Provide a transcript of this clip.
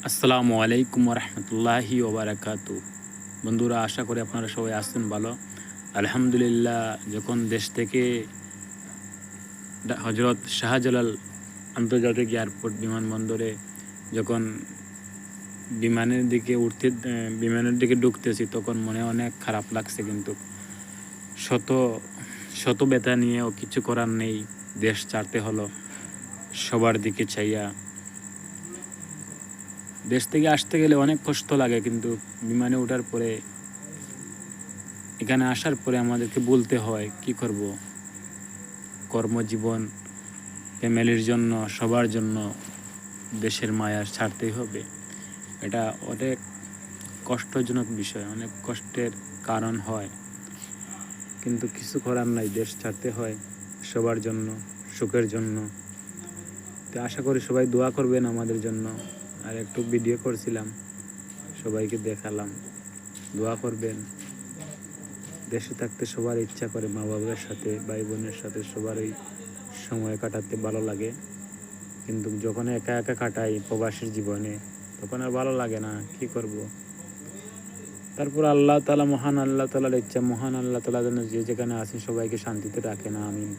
আসসালামু আলাইকুম রহমতুল্লাহি ওবারাকাতু। বন্ধুরা, আশা করি আপনারা সবাই আছেন ভালো। আলহামদুলিল্লাহ, যখন দেশ থেকে হজরত শাহজালাল আন্তর্জাতিক এয়ারপোর্ট বিমানবন্দরে যখন বিমানের দিকে ঢুকতেছি, তখন মনে অনেক খারাপ লাগছে। কিন্তু শত শত ব্যথা নিয়েও কিছু করার নেই, দেশ ছাড়তে হলো সবার দিকে চাইয়া। দেশ থেকে আসতে গেলে অনেক কষ্ট লাগে, কিন্তু বিমানে ওঠার পরে, এখানে আসার পরে আমাদেরকে বলতে হয় কি করব। কর্মজীবন, ফ্যামিলির জন্য, সবার জন্য দেশের মায়া ছাড়তেই হবে। এটা অনেক কষ্টজনক বিষয়, অনেক কষ্টের কারণ হয়, কিন্তু কিছু করার নাই, দেশ ছাড়তে হয় সবার জন্য, সুখের জন্য। তো আশা করি সবাই দোয়া করবেন আমাদের জন্য। আর একটু ভিডিও করছিলাম, সবাইকে দেখালাম, দোয়া করবেন। দেশে থাকতে সবার ইচ্ছা করে মা বাবার সাথে, ভাই বোনের সাথে সবারই সময় কাটাতে ভালো লাগে, কিন্তু যখন একা একা কাটাই প্রবাসীর জীবনে, তখন আর ভালো লাগে না, কি করব। তারপর আল্লাহ তাআলা, মহান আল্লাহ তাআলার ইচ্ছা, মহান আল্লাহ তাআলা যেন যে যেখানে আছেন সবাইকে শান্তিতে রাখেন, আমিন।